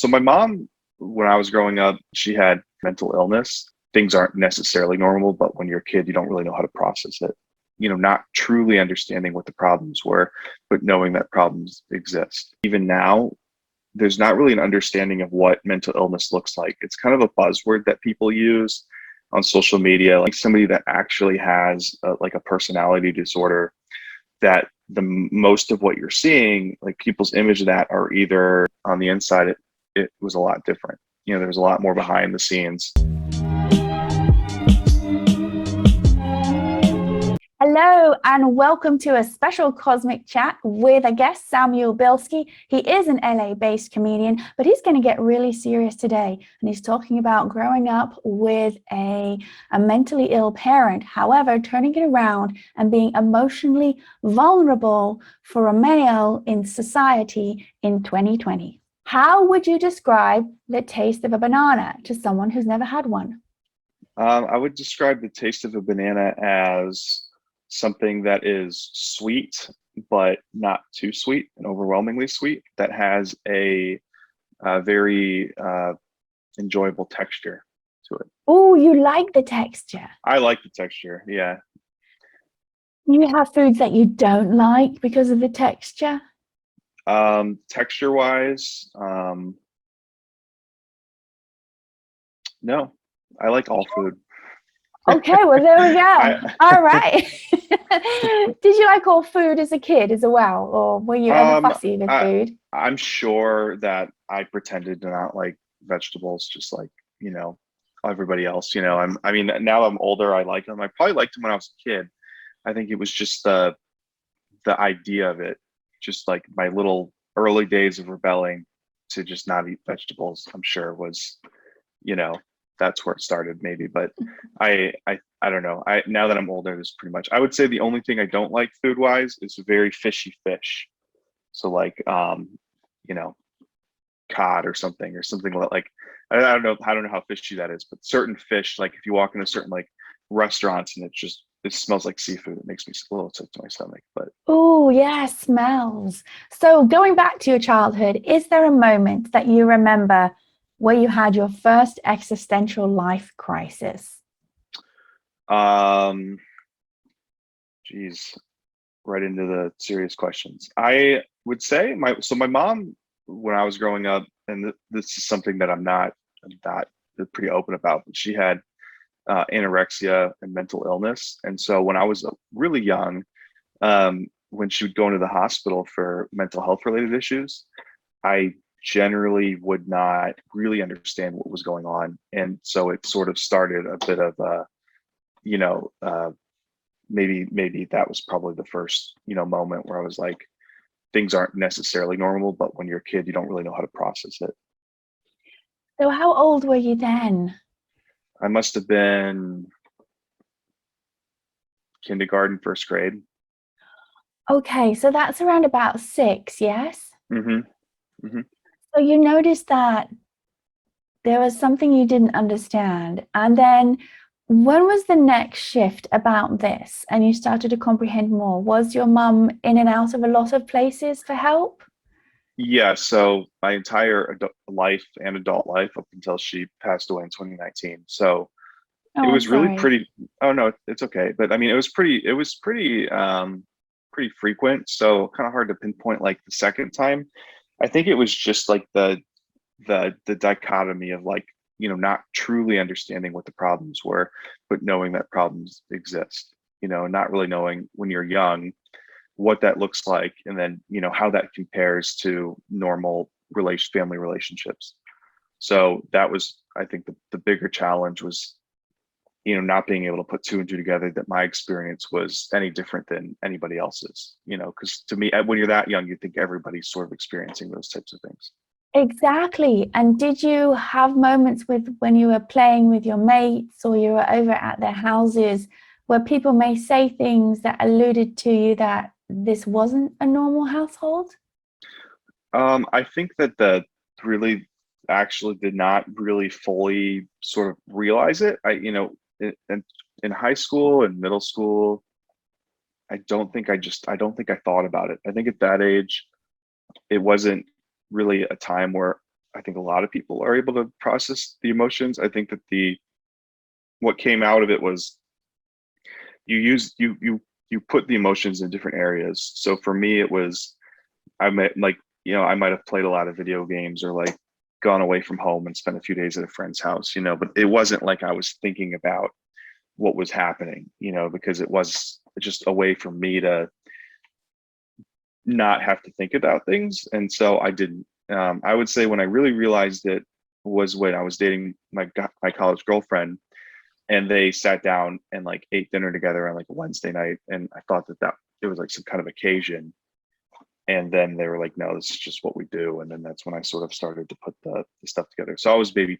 So my mom, when I was growing up, she had mental illness. Things aren't necessarily normal, but when you're a kid, you don't really know how to process it. Not truly understanding what the problems were, but knowing that problems exist. Even now, there's not really an understanding of what mental illness looks like. It's kind of a buzzword that people use on social media, like somebody that actually has like a personality disorder, that most of what you're seeing, like people's image of that, are either on the inside, it was a lot different. There was a lot more behind the scenes. Hello and welcome to a special cosmic chat with a guest, Samuel Bilsky. He is an LA-based comedian, but he's going to get really serious today. And he's talking about growing up with a mentally ill parent, however, turning it around and being emotionally vulnerable for a male in society in 2020. How would you describe the taste of a banana to someone who's never had one? I would describe the taste of a banana as something that is sweet, but not too sweet and overwhelmingly sweet, that has a very enjoyable texture to it. Oh, you like the texture? I like the texture, yeah. You have foods that you don't like because of the texture? Texture-wise, no, I like all food. Okay, well, there we go. All right. Did you like all food as a kid as well? Or were you ever fussy with food? I'm sure that I pretended to not like vegetables, just like, everybody else. I mean, now I'm older, I like them. I probably liked them when I was a kid. I think it was just the idea of it, just like my little early days of rebelling to just not eat vegetables, I'm sure was, that's where it started maybe. But I don't know. Now that I'm older, this pretty much, I would say the only thing I don't like food wise is very fishy fish. So like, cod or something like, I don't know how fishy that is, but certain fish, like if you walk into certain like restaurants and it smells like seafood, it makes me a little sick to my stomach. But oh yeah, smells. So going back to your childhood, is there a moment that you remember where you had your first existential life crisis? Geez, right into the serious questions. I would say my mom, when I was growing up, and this is something that I'm not pretty open about, but she had anorexia and mental illness. And so when I was really young, when she would go into the hospital for mental health related issues, I generally would not really understand what was going on. And so it sort of started a bit of maybe that was probably the first, moment where I was like, things aren't necessarily normal, but when you're a kid, you don't really know how to process it. So how old were you then? I must have been kindergarten, first grade. Okay, so that's around about 6, yes? Mm-hmm. Mm-hmm. So you noticed that there was something you didn't understand. And then when was the next shift about this and you started to comprehend more? Was your mum in and out of a lot of places for help? Yeah, so my entire life and adult life up until she passed away in 2019. So Oh, it I'm was really sorry. pretty. Oh no, it's okay. But I mean, pretty frequent. So kind of hard to pinpoint like the second time. I think it was just like the dichotomy of like, not truly understanding what the problems were, but knowing that problems exist, not really knowing when you're young what that looks like, and then how that compares to normal family relationships. So that was, I think, the bigger challenge was, not being able to put two and two together, that my experience was any different than anybody else's, because to me, when you're that young, you think everybody's sort of experiencing those types of things. Exactly. And did you have moments when you were playing with your mates or you were over at their houses where people may say things that alluded to you that this wasn't a normal household? I think that really actually did not really fully sort of realize it. In high school and middle school, I don't think I thought about it. I think at that age, it wasn't really a time where I think a lot of people are able to process the emotions. I think that what came out of it was you put the emotions in different areas. So for me, it was I might like, I might have played a lot of video games or like gone away from home and spent a few days at a friend's house, but it wasn't like I was thinking about what was happening, because it was just a way for me to not have to think about things. And so I didn't. I would say when I really realized it was when I was dating my college girlfriend, and they sat down and like ate dinner together on like a Wednesday night, and I thought that it was like some kind of occasion. And then they were like, no, this is just what we do. And then that's when I sort of started to put the stuff together. So I was maybe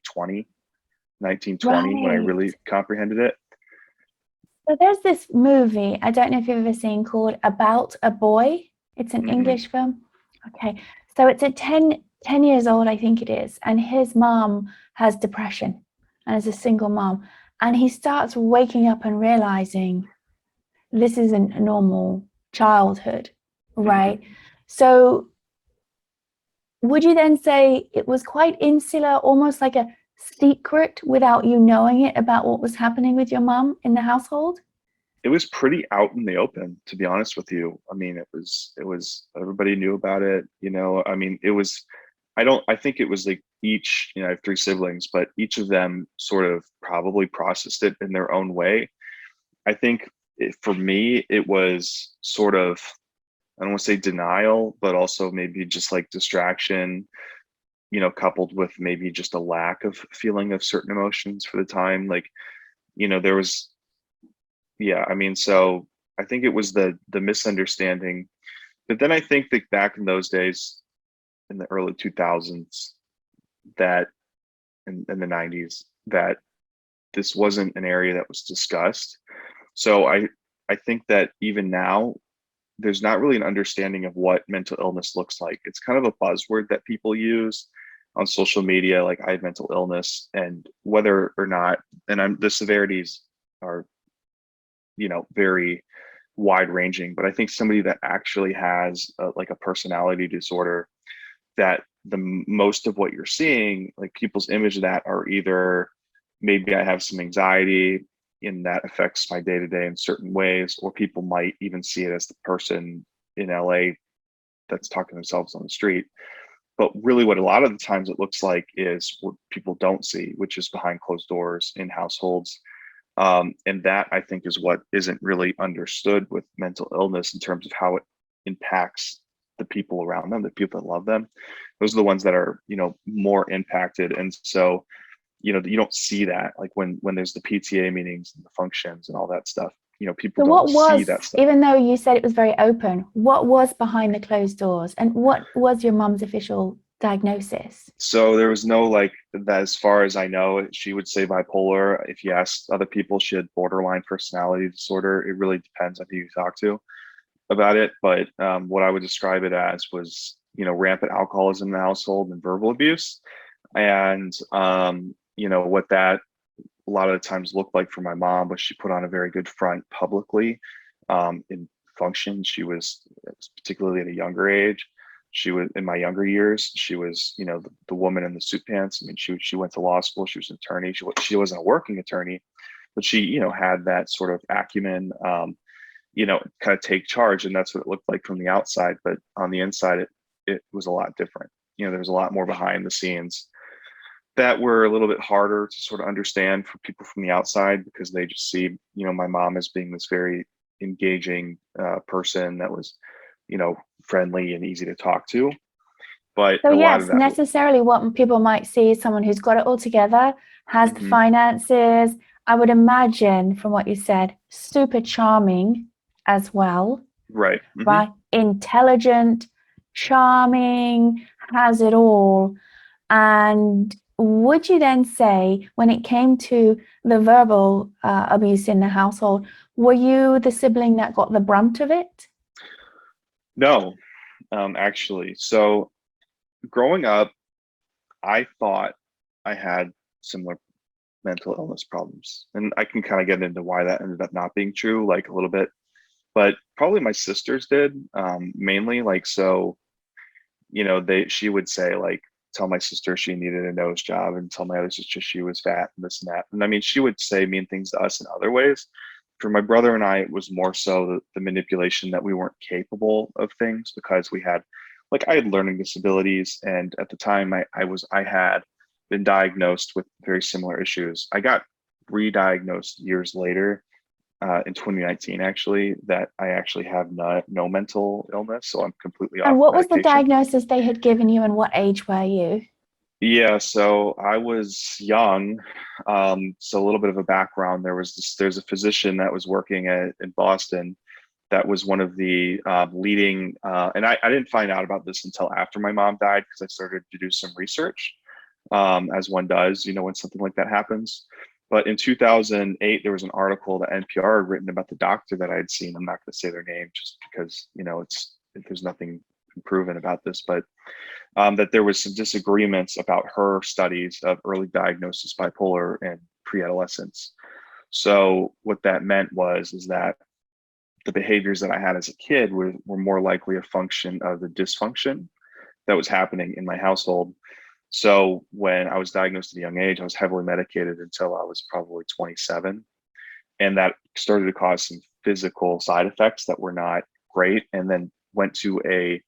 19, 20 when I Right. really comprehended it. So there's this movie, I don't know if you've ever seen, called About a Boy. It's an Mm-mm. English film. Okay. So it's 10 years old, I think it is. And his mom has depression and is a single mom. And he starts waking up and realizing this isn't a normal childhood, Mm-hmm. right? So would you then say it was quite insular, almost like a secret without you knowing it about what was happening with your mom in the household? It was pretty out in the open, to be honest with you. I mean, it was everybody knew about it. I mean, I think it was like each, I have three siblings, but each of them sort of probably processed it in their own way. I think for me, it was sort of, I don't want to say denial, but also maybe just like distraction, coupled with maybe just a lack of feeling of certain emotions for the time. Like, there was, yeah, I mean, so I think it was the misunderstanding. But then I think that back in those days, in the early 2000s, that in the 90s, that this wasn't an area that was discussed. So I think that even now, there's not really an understanding of what mental illness looks like. It's kind of a buzzword that people use on social media, like I have mental illness, and whether or not, and the severities are, very wide ranging. But I think somebody that actually has like a personality disorder, that most of what you're seeing, like people's image of that are either maybe I have some anxiety and that affects my day to day in certain ways, or people might even see it as the person in LA that's talking to themselves on the street. But really, what a lot of the times it looks like is what people don't see, which is behind closed doors in households. And that I think is what isn't really understood with mental illness in terms of how it impacts the people around them, the people that love them. Those are the ones that are, more impacted. And so, you don't see that like when there's the PTA meetings and the functions and all that stuff. People So don't what see was, that stuff. even though you said it was very open, what was behind the closed doors and what was your mom's official diagnosis? So there was no like that, as far as I know, she would say bipolar. If you asked other people, she had borderline personality disorder. It really depends on who you talk to about it. But what I would describe it as was, rampant alcoholism in the household and verbal abuse. And, what that a lot of the times looked like for my mom was she put on a very good front publicly in functions. She was, particularly at a younger age, she was in my younger years, she was, the woman in the suit pants. I mean, she went to law school, she was an attorney. She wasn't a working attorney, but she, had that sort of acumen, kind of take charge. And that's what it looked like from the outside. But on the inside, it was a lot different. There was a lot more behind the scenes that were a little bit harder to sort of understand for people from the outside, because they just see, my mom as being this very engaging person that was, friendly and easy to talk to. But So a lot of yes, that. necessarily what people might see is someone who's got it all together, has the Mhm. finances. I would imagine from what you said, super charming as well, Right. Hmm. right? Intelligent, charming, has it all. And would you then say, when it came to the verbal abuse in the household, were you the sibling that got the brunt of it? No, actually. So growing up, I thought I had similar mental illness problems, and I can kind of get into why that ended up not being true, like a little bit. But probably my sisters did, mainly. Like, so, she would say like, tell my sister she needed a nose job and tell my other sister she was fat and this and that. And I mean, she would say mean things to us in other ways. For my brother and I, it was more so the manipulation that we weren't capable of things because we had, like, I had learning disabilities, and at the time I had been diagnosed with very similar issues. I got re-diagnosed years later, in 2019, actually, that I actually have no mental illness, so I'm completely off And what was the medication. diagnosis they had given you, and what age were you? Yeah, so I was young. So a little bit of a background. There's a physician that was working in Boston that was one of the leading, and I didn't find out about this until after my mom died because I started to do some research, as one does, when something like that happens. But in 2008, there was an article that NPR had written about the doctor that I had seen. I'm not going to say their name just because, there's nothing proven about this, but that there was some disagreements about her studies of early diagnosis bipolar and pre-adolescence. So what that meant is that the behaviors that I had as a kid were more likely a function of the dysfunction that was happening in my household. So when I was diagnosed at a young age, I was heavily medicated until I was probably 27. And that started to cause some physical side effects that were not great. And then went to a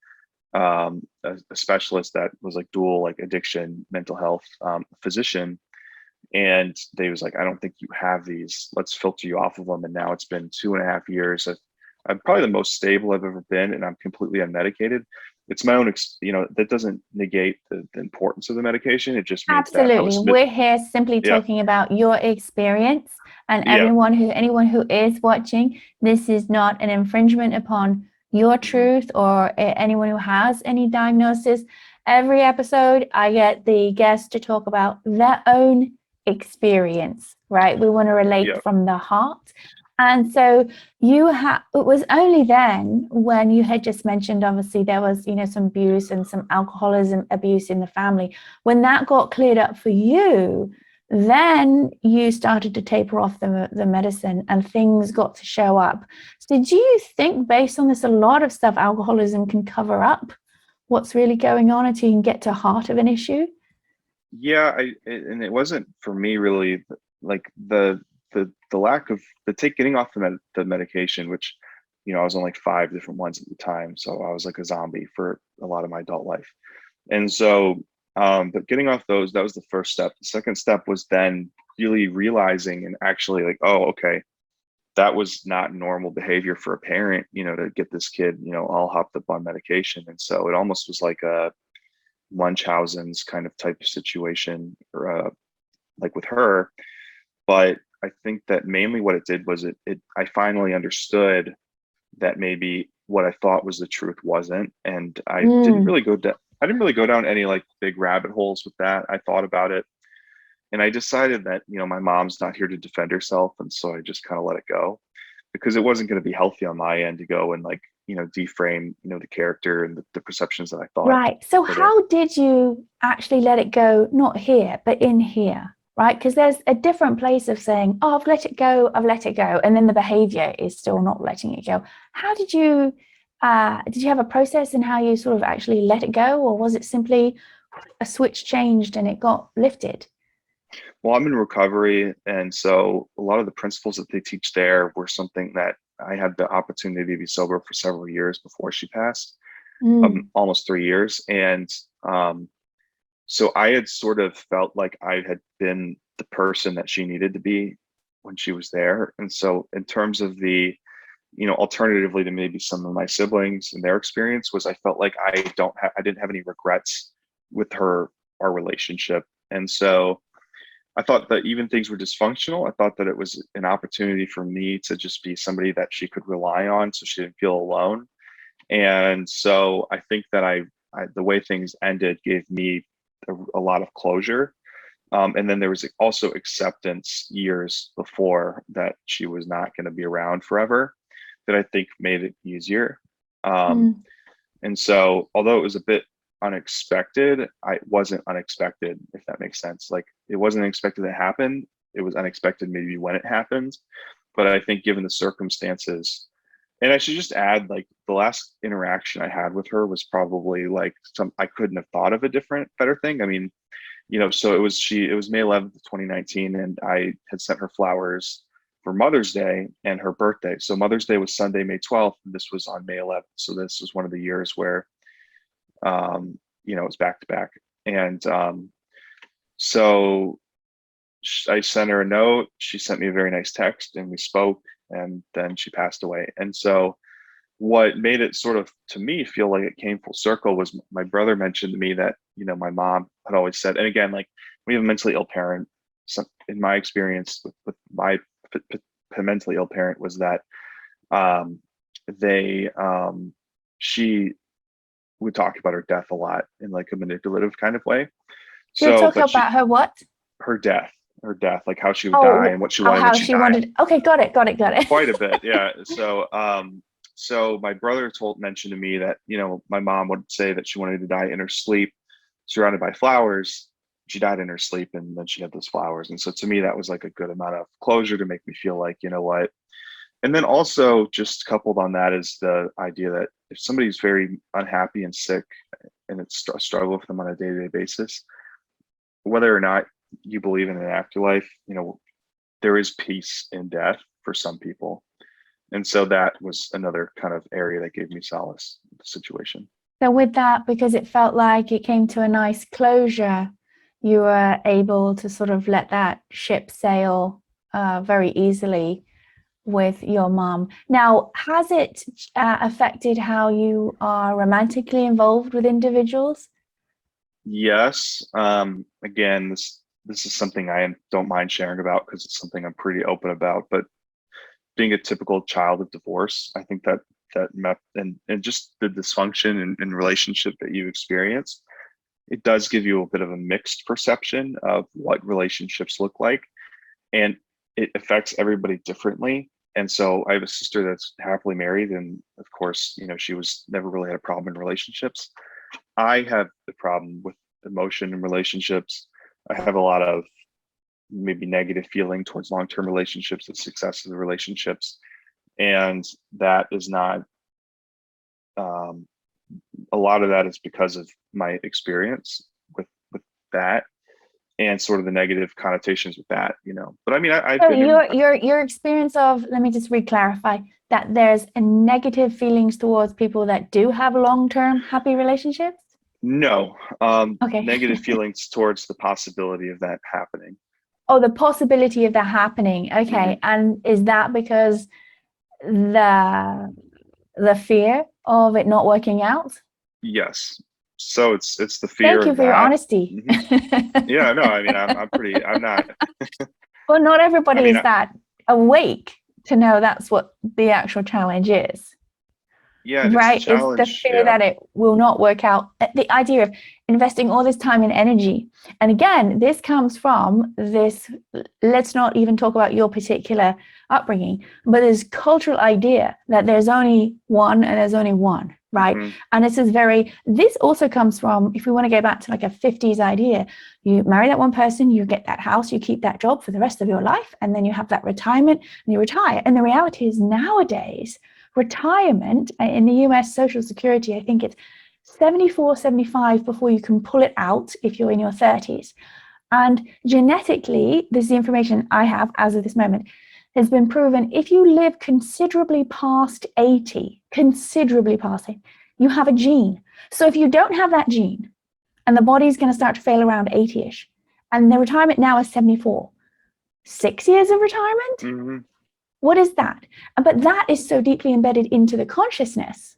specialist that was like dual, like addiction, mental health physician. And they was like, I don't think you have these. Let's filter you off of them. And now it's been 2.5 years. I'm probably the most stable I've ever been, and I'm completely unmedicated. It's my own, that doesn't negate the importance of the medication. It just means that I Absolutely. was, We're here simply yeah, talking about your experience, and yeah, anyone who is watching, this is not an infringement upon your mhm, truth or anyone who has any diagnosis. Every episode, I get the guests to talk about their own experience, right? We want to relate yeah, from the heart. And so it was only then when you had just mentioned, obviously, there was, some abuse and some alcoholism abuse in the family. When that got cleared up for you, then you started to taper off the medicine and things got to show up. So do you think, based on this, a lot of stuff alcoholism can cover up what's really going on until you can get to the heart of an issue? yeah. And it wasn't for me really, like the lack of getting off the medication, which, I was on like 5 different ones at the time. So I was like a zombie for a lot of my adult life. And so, but getting off those, that was the first step. The second step was then really realizing and actually like, oh, okay, that was not normal behavior for a parent, to get this kid, all hopped up on medication. And so it almost was like a Munchausen's kind of type of situation, or like with her. But I think that mainly what it did was I finally understood that maybe what I thought was the truth wasn't. And Mm. I didn't really go down any like big rabbit holes with that. I thought about it, and I decided that, my mom's not here to defend herself. And so I just kind of let it go because it wasn't going to be healthy on my end to go and like, deframe, the character and the perceptions that I thought Right. So were there. how did you actually let it go? Not here, but in here, right? Because there's a different place of saying, "Oh, I've let it go, I've let it go," and then the behavior is still not letting it go. How did you have a process in how you sort of actually let it go, or was it simply a switch changed and it got lifted? Well, I'm in recovery. And so a lot of the principles that they teach there were something that I had the opportunity to be sober for several years before she passed, Mm. almost 3 years. And so I had sort of felt like I had been the person that she needed to be when she was there. And so in terms of alternatively to maybe some of my siblings and their experience was I felt like I didn't have any regrets with our relationship. And so I thought that even things were dysfunctional, I thought that it was an opportunity for me to just be somebody that she could rely on so she didn't feel alone. And so I think that the way things ended gave me a lot of closure. And then there was also acceptance years before that she was not going to be around forever that I think made it easier. Um, Mm. and so, although it was a bit unexpected, I wasn't unexpected, if that makes sense. Like it wasn't expected to happen. It was unexpected maybe when it happened. But I think given the circumstances, And I should just add, like, the last interaction I had with her was probably like I couldn't have thought of a better thing. I mean, so it was May 11th, 2019, and I had sent her flowers for Mother's Day and her birthday. So Mother's Day was Sunday, May 12th, and this was on May 11th. So this was one of the years where, it was back to back. And so I sent her a note. She sent me a very nice text, and we spoke, and then she passed away. And so what made it sort of, to me, feel like it came full circle was my brother mentioned to me that, my mom had always said, and again, like, we have a mentally ill parent. So in my experience with my mentally ill parent was that they she would talk about her death a lot in like a manipulative kind of way. She would So, talk about her what? Her death, like how she would die and what she wanted how when she died. wanted. Okay, got it. Quite a bit, yeah. So my brother mentioned to me that, my mom would say that she wanted to die in her sleep, surrounded by flowers. She died in her sleep, and then she had those flowers. And so to me, that was like a good amount of closure to make me feel like, you know what. And then also, just coupled on that, is the idea that if somebody's very unhappy and sick, and it's a struggle for them on a day-to-day basis, whether or not you believe in an afterlife, there is peace in death for some people. And so that was another kind of area that gave me solace in the situation. So with that, because it felt like it came to a nice closure, you were able to sort of let that ship sail very easily with your mom. Now, has it affected how you are romantically involved with individuals? Yes. Again, this is something I don't mind sharing about because it's something I'm pretty open about. But being a typical child of divorce, I think that and just the dysfunction in relationship that you experience, it does give you a bit of a mixed perception of what relationships look like, and it affects everybody differently. And so I have a sister that's happily married, and of course, she was never really had a problem in relationships. I have the problem with emotion in relationships. I have a lot of maybe negative feeling towards long-term relationships, the success of the relationships. And that is not, a lot of that is because of my experience with that and sort of the negative connotations with that, But I mean, I've so been your experience of, let me just re-clarify, that there's a negative feelings towards people that do have long-term happy relationships? No, Okay. negative feelings towards the possibility of that happening. Oh, the possibility of that happening. Okay. And is that because the fear of it not working out? Yes. So it's the fear Thank you of for your that. honesty. Yeah, no, I mean, I'm not. Well, not everybody is I that awake to know that's what the actual challenge is. Yeah, Right? it's a challenge. It's the fear that it will not work out. The idea of investing all this time and energy. And again, this comes from this, let's not even talk about your particular upbringing, but this cultural idea that there's only one and there's only one, right? And this also comes from, if we want to go back to like a 50s idea, you marry that one person, you get that house, you keep that job for the rest of your life, and then you have that retirement and you retire. And the reality is nowadays, retirement in the US Social Security, I think it's 74, 75 before you can pull it out if you're in your 30s. And genetically, this is the information I have as of this moment, has been proven if you live considerably past 80, you have a gene. So if you don't have that gene and the body's going to start to fail around 80-ish, and the retirement now is 74, 6 years of retirement? What is that? But that is so deeply embedded into the consciousness,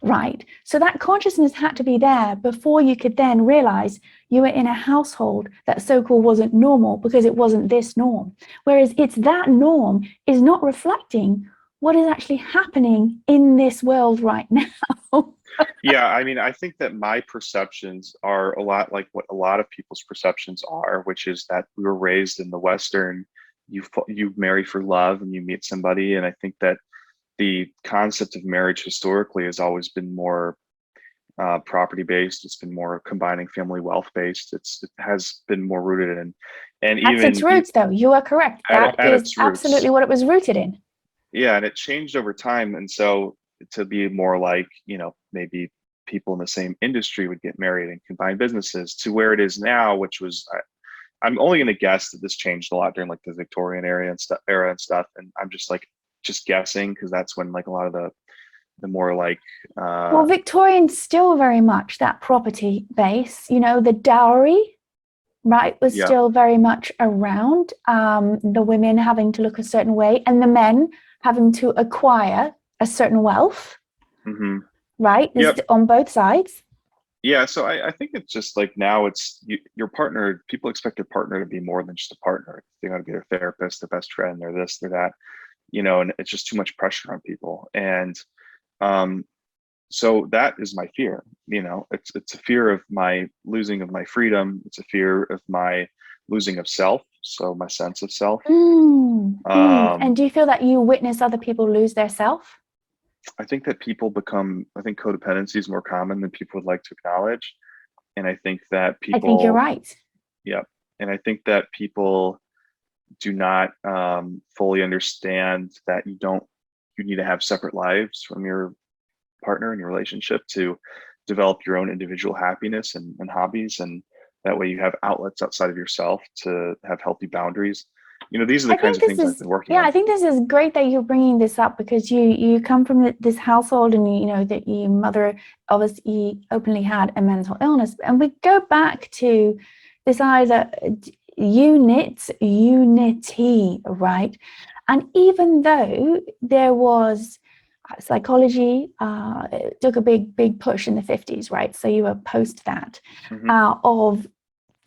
right? So that consciousness had to be there before you could then realize you were in a household that so-called wasn't normal because it wasn't this norm. Whereas it's that norm is not reflecting what is actually happening in this world right now. Yeah, I mean, I think that my perceptions are a lot like what a lot of people's perceptions are, which is that we were raised in the Western, you marry for love and you meet somebody. And I think that the concept of marriage historically has always been more property based. It's been more combining family wealth based. It has been more rooted in, and That's even its roots, though. You are correct. That is absolutely what it was rooted in. yeah, and it changed over time. And so to be more like, maybe people in the same industry would get married and combine businesses to where it is now, which was, I'm only going to guess that this changed a lot during like the Victorian era and stuff. And I'm just like, just guessing because that's when like a lot of the more like, Well, Victorian's still very much that property base, the dowry, right, was yeah. still very much around. The women having to look a certain way and the men having to acquire a certain wealth, Hmm. right? Yep. On both sides. Yeah. So I think it's just like now your partner, people expect your partner to be more than just a partner. They got to be their therapist, their best friend, they're this, they're that, and it's just too much pressure on people. And um, so that is my fear. It's a fear of my losing of my freedom. It's a fear of my losing of self. So my sense of self. And do you feel that you witness other people lose their self? I think that I think codependency is more common than people would like to acknowledge. And I think that I think you're people, right. yeah. And I think that people do not fully understand that you need to have separate lives from your partner in your relationship to develop your own individual happiness and hobbies. And that way you have outlets outside of yourself to have healthy boundaries. These are the I kinds think of this things I've is, been working yeah, I on. think this is great that you're bringing this up because you come from this household and that your mother obviously openly had a mental illness. And we go back to this either unity, right? And even though there was psychology took a big push in the 50s, right? So you were post that Hmm. of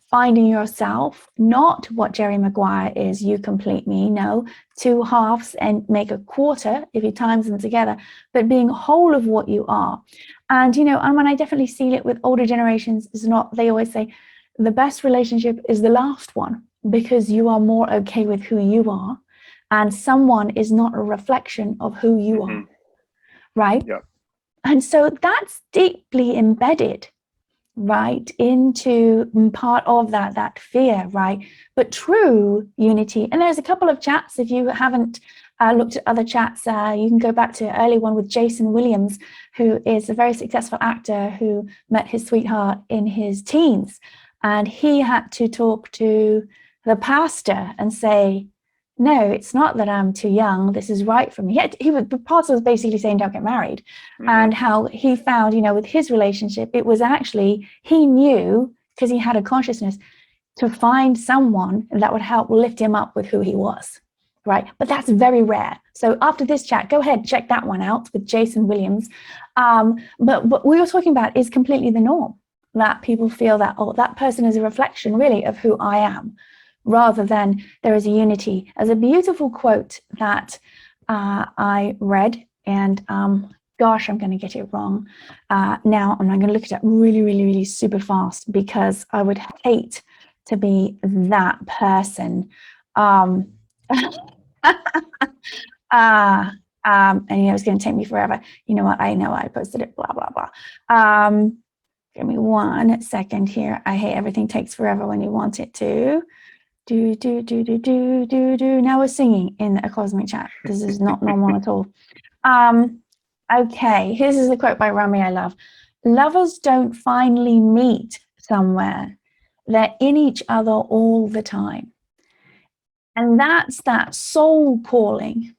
finding yourself, not what Jerry Maguire is, you complete me, no, two halves and make a quarter if you times them together, but being whole of what you are. And, and when I definitely see it with older generations, is not, they always say, the best relationship is the last one because you are more okay with who you are. And someone is not a reflection of who you Hmm. are, right? Yeah. And so that's deeply embedded right into part of that fear, right? But true unity, and there's a couple of chats if you haven't looked at other chats, you can go back to an early one with Jason Williams, who is a very successful actor who met his sweetheart in his teens, and he had to talk to the pastor and say, no, it's not that I'm too young, this is right for me. The pastor was basically saying don't get married. Hmm. And how he found, with his relationship, it was actually, he knew, because he had a consciousness, to find someone that would help lift him up with who he was, right? But that's very rare. So after this chat, go ahead, check that one out with Jason Williams. But what we were talking about is completely the norm, that people feel that, oh, that person is a reflection really of who I am, rather than there is a unity. As a beautiful quote that I read, and gosh, I'm going to get it wrong. Now I'm going to look it up really, really, really super fast because I would hate to be that person. And it's going to take me forever. You know what? I know I posted it, blah, blah, blah. Give me 1 second here. I hate everything takes forever when you want it to. Do. Now we're singing in a cosmic chat. This is not normal at all. Okay, here's a quote by Rami I love. Lovers don't finally meet somewhere. They're in each other all the time. And that's that soul calling.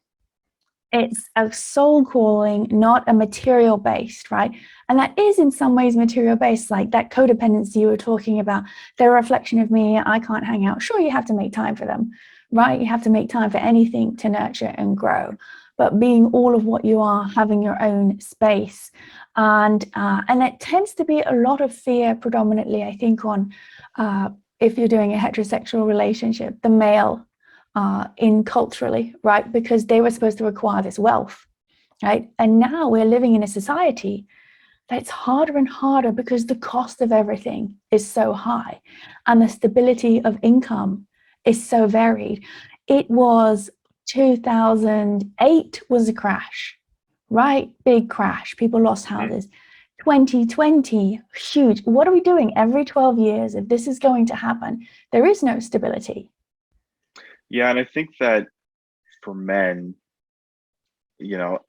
It's a soul calling, not a material based, right? And that is in some ways material based, like that codependency you were talking about. They're a reflection of me. I can't hang out. Sure, you have to make time for them, right? You have to make time for anything to nurture and grow. But being all of what you are, having your own space, and it tends to be a lot of fear, predominantly, I think, on if you're doing a heterosexual relationship, the male in culturally, right? Because they were supposed to acquire this wealth, right? And now we're living in a society that's harder and harder because the cost of everything is so high and the stability of income is so varied. It was 2008 was a crash, right? Big crash. People lost houses. 2020, huge. What are we doing every 12 years? If this is going to happen, there is no stability. Yeah. And I think that for men, you know,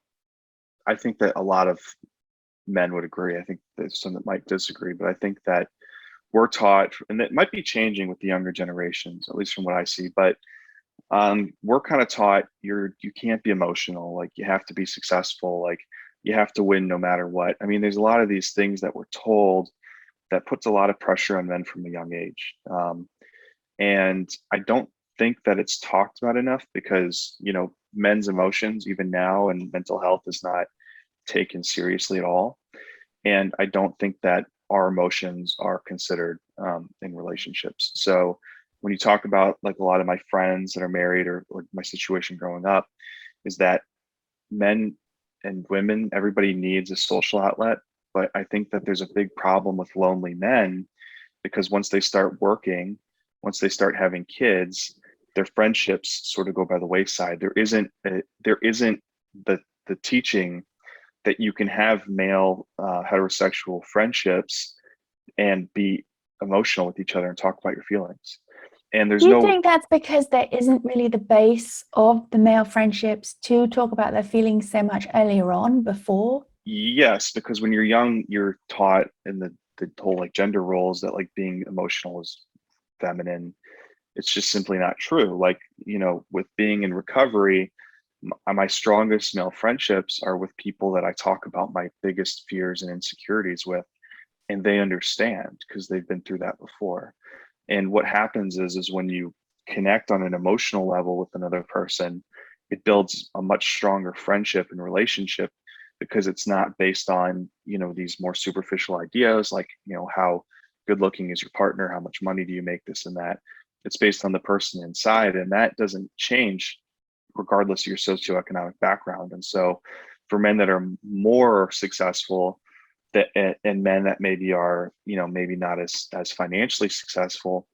I think that a lot of men would agree. I think there's some that might disagree, but I think that we're taught, and it might be changing with the younger generations, at least from what I see, but we're kind of taught you can't be emotional, like you have to be successful, like you have to win no matter what. I mean, there's a lot of these things that we're told that puts a lot of pressure on men from a young age. And I don't think that it's talked about enough because, men's emotions, even now, and mental health is not taken seriously at all. And I don't think that our emotions are considered in relationships. So when you talk about like a lot of my friends that are married or my situation growing up, is that men and women, everybody needs a social outlet. But I think that there's a big problem with lonely men because once they start working, once they start having kids, their friendships sort of go by the wayside. There isn't the teaching that you can have male heterosexual friendships and be emotional with each other and talk about your feelings. And there's Do you no think that's because there isn't really the base of the male friendships to talk about their feelings so much earlier on before? Yes, because when you're young, you're taught in the whole like gender roles that like being emotional is feminine. It's just simply not true. Like, with being in recovery, my strongest male friendships are with people that I talk about my biggest fears and insecurities with, and they understand because they've been through that before. And what happens is when you connect on an emotional level with another person, it builds a much stronger friendship and relationship because it's not based on, these more superficial ideas like, how good looking is your partner, how much money do you make, this and that. It's based on the person inside, and that doesn't change regardless of your socioeconomic background. And so for men that are more successful that and men that maybe are, maybe not as financially successful,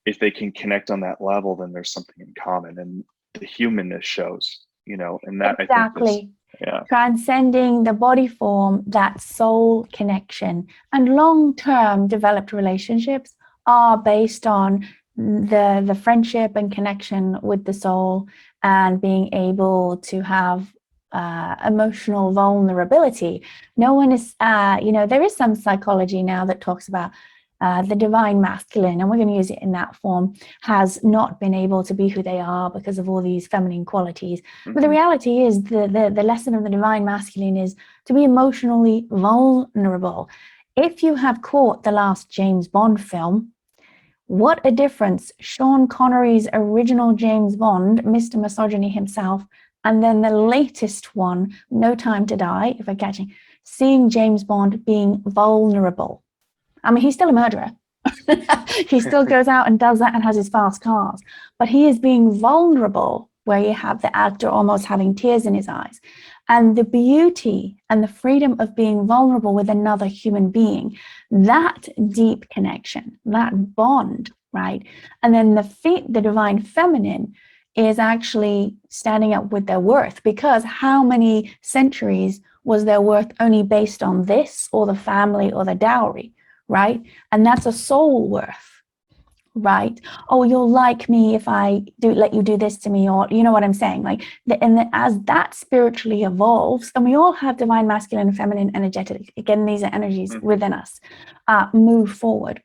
if they can connect on that level, then there's something in common and the humanness shows, and that I think is, Exactly. yeah. Transcending the body form, that soul connection, and long-term developed relationships are based on the friendship and connection with the soul and being able to have emotional vulnerability. No one is, there is some psychology now that talks about the divine masculine, and we're going to use it in that form, has not been able to be who they are because of all these feminine qualities. Mm-hmm. But the reality is the lesson of the divine masculine is to be emotionally vulnerable. If you have caught the last James Bond film, what a difference Sean Connery's original James Bond, Mr. Misogyny himself, and then the latest one, No Time to Die, if I'm catching, seeing James Bond being vulnerable. I mean, he's still a murderer. He still goes out and does that and has his fast cars, but he is being vulnerable, where you have the actor almost having tears in his eyes. And the beauty and the freedom of being vulnerable with another human being, that deep connection, that bond, right? And then the divine feminine is actually standing up with their worth, because how many centuries was their worth only based on this or the family or the dowry? Right? And that's a soul worth, right? Oh, you'll like me if I do let you do this to me, or you know what I'm saying? Like, as that spiritually evolves, and we all have divine masculine and feminine energetic, again, these are energies within us, move forward.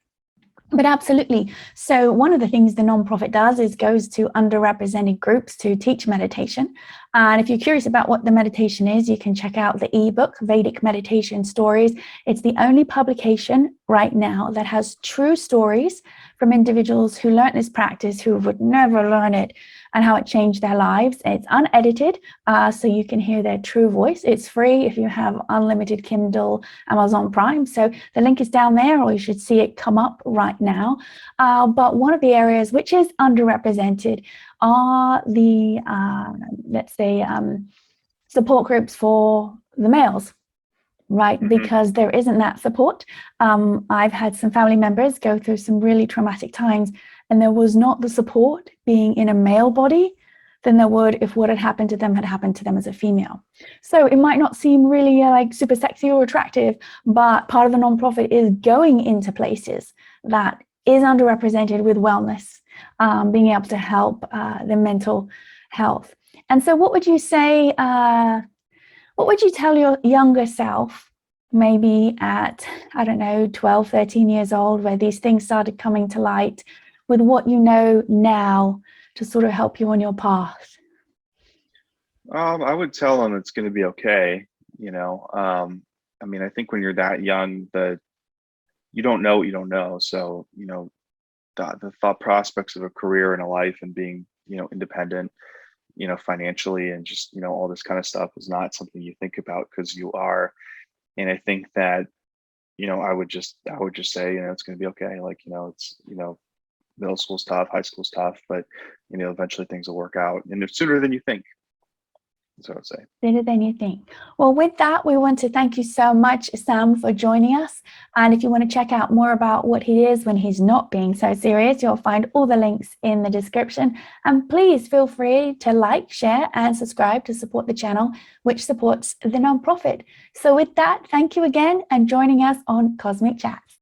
But absolutely. So one of the things the nonprofit does is goes to underrepresented groups to teach meditation. And if you're curious about what the meditation is, you can check out the ebook, Vedic Meditation Stories. It's the only publication right now that has true stories from individuals who learned this practice, who would never learn it, and how it changed their lives. It's unedited, so you can hear their true voice. It's free if you have unlimited Kindle, Amazon Prime. So the link is down there, or you should see it come up right now. But one of the areas which is underrepresented are the, let's say, support groups for the males. Right, because there isn't that support. I've had some family members go through some really traumatic times, and there was not the support being in a male body than there would if what had happened to them had happened to them as a female. So it might not seem really like super sexy or attractive, but part of the nonprofit is going into places that is underrepresented with wellness, being able to help the mental health. And so what would you say, what would you tell your younger self, maybe at, I don't know, 12, 13 years old, where these things started coming to light, with what you know now to sort of help you on your path? I would tell them it's going to be okay. I mean, I think when you're that young, you don't know what you don't know. So, the thought prospects of a career and a life and being, independent, financially and just, all this kind of stuff is not something you think about because you are. And I think that, I would just say, it's going to be okay. Like, it's, middle school's tough, high school's tough, but, eventually things will work out and it's sooner than you think. That's what I would say. Better than you think. Well, with that, we want to thank you so much, Sam, for joining us. And if you want to check out more about what he is when he's not being so serious, you'll find all the links in the description. And please feel free to like, share, and subscribe to support the channel, which supports the nonprofit. So with that, thank you again and joining us on Cosmic Chats.